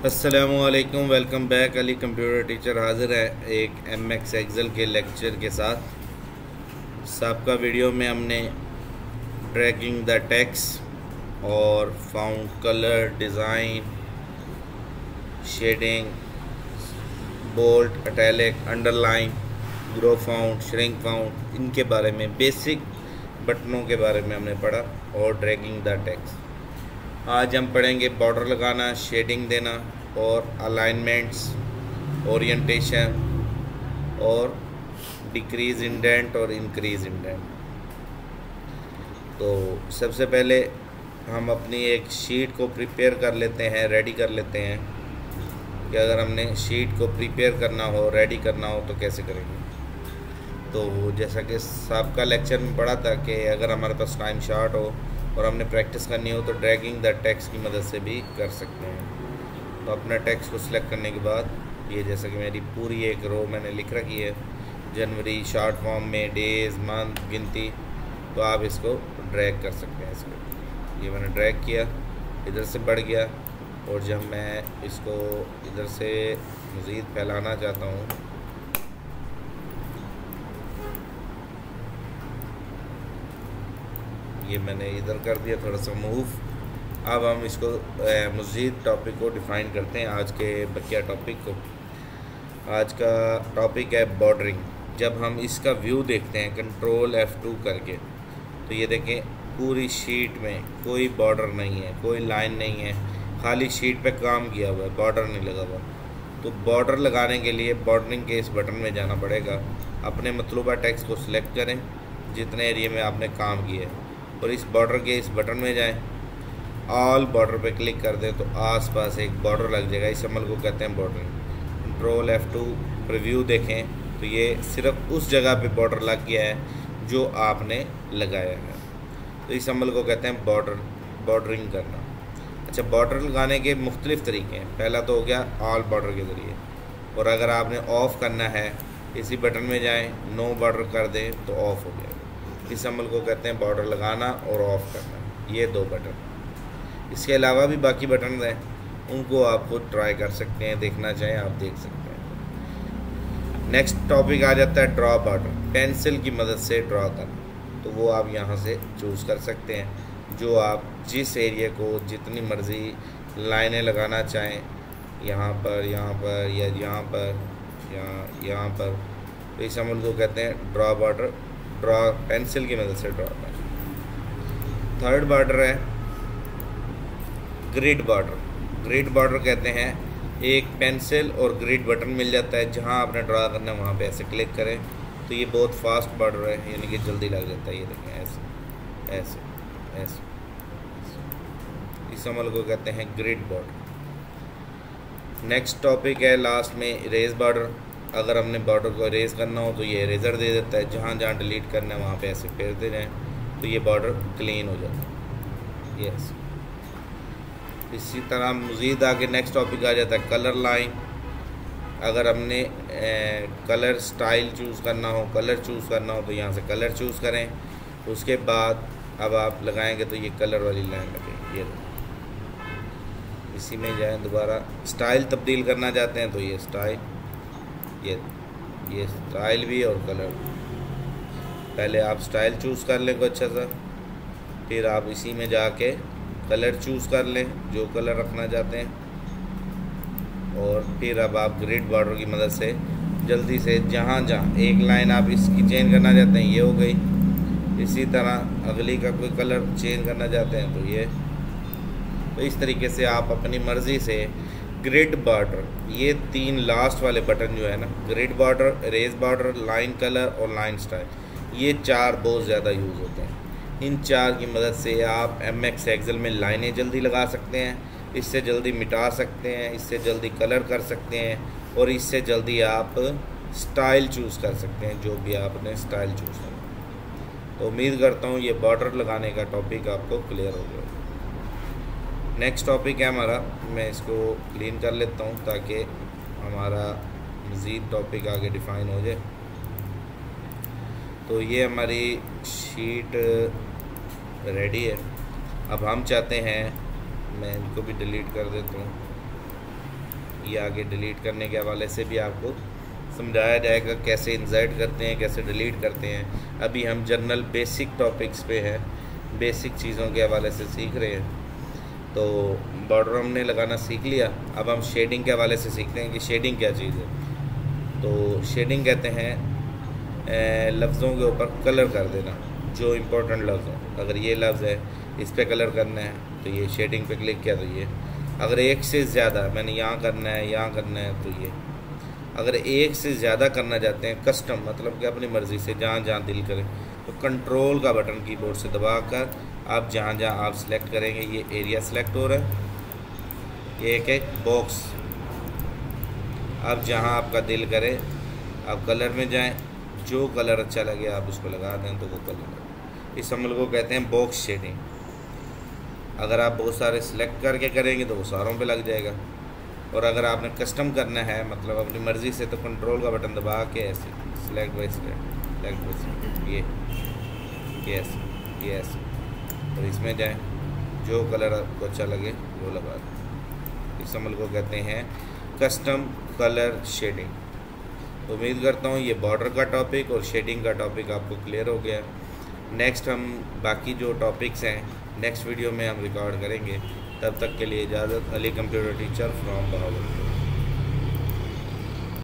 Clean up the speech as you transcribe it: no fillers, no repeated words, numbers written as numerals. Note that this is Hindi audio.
अस्सलामुअलैकुम, welcome back. Ali computer teacher हाजिर है एक एमएक्स एक्सेल के लेक्चर के साथ। सबका वीडियो में हमने ड्रैगिंग द टेक्स्ट और font colour, design, shading, bold, italic, underline, grow font, shrink font, इनके बारे में, बेसिक बटनों के बारे में हमने पढ़ा और ड्रैगिंग द टेक्स्ट। आज हम पढ़ेंगे बॉर्डर लगाना, शेडिंग देना और अलाइनमेंट्स, ओरिएंटेशन और डिक्रीज इंडेंट और इंक्रीज इंडेंट। तो सबसे पहले हम अपनी एक शीट को प्रिपेयर कर लेते हैं, रेडी कर लेते हैं कि अगर हमने शीट को प्रिपेयर करना हो, रेडी करना हो तो कैसे करेंगे। तो जैसा कि सबका लेक्चर में पढ़ा था कि अगर हमारे पास टाइम शॉर्ट हो और हमने प्रैक्टिस करनी हो तो ड्रैगिंग द टेक्स्ट की मदद से भी कर सकते हैं। तो अपना टेक्स्ट को सिलेक्ट करने के बाद ये जैसा कि मेरी पूरी एक रो मैंने लिख रखी है, जनवरी शॉर्ट फॉर्म में, डेज़, मंथ, गिनती, तो आप इसको ड्रैग कर सकते हैं। इसको ये मैंने ड्रैग किया, इधर से बढ़ गया, और जब मैं इसको इधर से मज़ीद फैलाना चाहता हूँ ये मैंने इधर कर दिया, थोड़ा सा मूव। अब हम इसको मज़ीद टॉपिक को डिफ़ाइन करते हैं, आज के बकिया टॉपिक को। आज का टॉपिक है बॉर्डरिंग। जब हम इसका व्यू देखते हैं कंट्रोल F2 करके, तो ये देखें पूरी शीट में कोई बॉर्डर नहीं है, कोई लाइन नहीं है, खाली शीट पे काम किया हुआ है, बॉर्डर नहीं लगा हुआ। तो बॉर्डर लगाने के लिए बॉर्डरिंग के इस बटन में जाना पड़ेगा। अपने मतलूबा टेक्स्ट को सिलेक्ट करें जितने एरिया में आपने काम किया है, और इस बॉर्डर के इस बटन में जाएं, ऑल बॉर्डर पे क्लिक कर दें तो आसपास एक बॉर्डर लग जाएगा। इस अमल को कहते हैं बॉर्डरिंग। कंट्रोल F2 प्रीव्यू देखें तो ये सिर्फ उस जगह पे बॉर्डर लग गया है जो आपने लगाया है। तो इस अमल को कहते हैं बॉर्डरिंग करना। अच्छा, बॉर्डर लगाने के मुख्तलिफ़ तरीके हैं। पहला तो हो गया ऑल बॉर्डर के ज़रिए, और अगर आपने ऑफ़ करना है इसी बटन में जाएँ, नो बॉर्डर कर दें तो ऑफ़ हो जाएगा। इस अमल को कहते हैं बॉर्डर लगाना और ऑफ़ करना, ये दो बटन। इसके अलावा भी बाकी बटन हैं, उनको आप खुद ट्राई कर सकते हैं, देखना चाहें आप देख सकते हैं। नेक्स्ट टॉपिक आ जाता है ड्रॉ बॉर्डर। पेंसिल की मदद से ड्रॉ करना, तो वो आप यहाँ से चूज़ कर सकते हैं जो आप जिस एरिया को जितनी मर्ज़ी लाइनें लगाना चाहें, यहाँ पर या यहाँ पर या यहाँ पर। तो इस अमल को कहते हैं ड्रॉ बॉर्डर, ड्रॉ पेंसिल की मदद से ड्रॉ करना। थर्ड बॉर्डर है ग्रिड बॉर्डर। ग्रिड बॉर्डर कहते हैं एक पेंसिल और ग्रिड बटन मिल जाता है, जहां आपने ड्रॉ करना है वहां पे ऐसे क्लिक करें तो ये बहुत फास्ट बॉर्डर है, यानी कि जल्दी लग जाता है। ये देखें ऐसे ऐसे ऐसे, इस अमल को कहते हैं ग्रिड बॉर्डर। नेक्स्ट टॉपिक है लास्ट में इरेज बॉर्डर। अगर हमने बॉर्डर को इरेज करना हो तो ये इरेजर दे देता है, जहाँ जहाँ डिलीट करना है वहाँ पे ऐसे फेरते जाएँ तो ये बॉर्डर क्लीन हो जाता है। यस, इसी तरह मज़ीद आगे नेक्स्ट टॉपिक आ जाता है कलर लाइन। अगर हमने कलर स्टाइल चूज़ करना हो, कलर चूज़ करना हो तो यहाँ से कलर चूज़ करें। उसके बाद अब आप लगाएंगे तो ये कलर वाली लाइन लगेगी। ये इसी में जाएँ, दोबारा स्टाइल तब्दील करना चाहते हैं तो ये स्टाइल, ये स्टाइल भी और कलर। पहले आप स्टाइल चूज़ कर लें को अच्छा सा, फिर आप इसी में जाके कलर चूज़ कर लें जो कलर रखना चाहते हैं, और फिर अब आप ग्रिड बॉर्डर की मदद से जल्दी से जहाँ जहाँ एक लाइन आप इसकी चेंज करना चाहते हैं ये हो गई। इसी तरह अगली का कोई कलर चेंज करना चाहते हैं तो ये। तो इस तरीके से आप अपनी मर्ज़ी से ग्रिड बॉर्डर, ये तीन लास्ट वाले बटन जो है ना, grid border, erase border, line colour और लाइन स्टाइल, ये चार बहुत ज़्यादा यूज़ होते हैं। इन चार की मदद से आप एमएक्स एक्सेल में लाइनें जल्दी लगा सकते हैं, इससे जल्दी मिटा सकते हैं, इससे जल्दी कलर कर सकते हैं, और इससे जल्दी आप स्टाइल चूज़ कर सकते हैं, जो भी आपने स्टाइल चूज़ करना। तो उम्मीद करता हूँ ये बॉर्डर लगाने का टॉपिक आपको क्लियर हो गया। नेक्स्ट टॉपिक है हमारा, मैं इसको क्लीन कर लेता हूँ ताकि हमारा मज़ीद टॉपिक आगे डिफ़ाइन हो जाए। तो ये हमारी शीट रेडी है। अब हम चाहते हैं, मैं इनको भी डिलीट कर देता हूँ, ये आगे डिलीट करने के हवाले से भी आपको समझाया जाएगा, कैसे इंसर्ट करते हैं, कैसे डिलीट करते हैं। अभी हम जनरल बेसिक टॉपिक्स पे हैं, बेसिक चीज़ों के हवाले से सीख रहे हैं। तो बॉर्डर हमने लगाना सीख लिया, अब हम शेडिंग के हवाले से सीखते हैं कि शेडिंग क्या चीज़ है। तो शेडिंग कहते हैं लफ्ज़ों के ऊपर कलर कर देना, जो इम्पोर्टेंट लफ्ज़ हो। अगर ये लफ्ज़ है, इस पर कलर करना है, तो ये शेडिंग पे क्लिक किया तो ये। अगर एक से ज़्यादा मैंने यहाँ करना है, यहाँ करना है, तो ये। अगर एक से ज़्यादा करना चाहते हैं कस्टम, मतलब कि अपनी मर्ज़ी से जहाँ जहाँ दिल करे, तो कंट्रोल का बटन कीबोर्ड से दबाकर आप जहाँ जहाँ आप सिलेक्ट करेंगे, ये एरिया सेलेक्ट हो रहा है, ये एक बॉक्स। अब जहाँ आपका दिल करे आप कलर में जाएं, जो कलर अच्छा लगे आप उसको लगा दें, तो वो कलर। इस अमल को कहते हैं बॉक्स शेडिंग। अगर आप बहुत सारे सिलेक्ट करके करेंगे तो वो सारों पे लग जाएगा, और अगर आपने कस्टम करना है, मतलब अपनी मर्ज़ी से, तो कंट्रोल का बटन दबा के ऐसे सिलेक्ट बाई सिलेक्ट, ये ऐसे, और इसमें जाएं, जो कलर आपको अच्छा लगे वो लगा दें। इस अमल को कहते हैं कस्टम कलर शेडिंग। तो उम्मीद करता हूँ ये बॉर्डर का टॉपिक और शेडिंग का टॉपिक आपको क्लियर हो गया। नेक्स्ट हम बाकी जो टॉपिक्स हैं नेक्स्ट वीडियो में हम रिकॉर्ड करेंगे। तब तक के लिए इजाज़त। Ali computer teacher from Bahawalpur.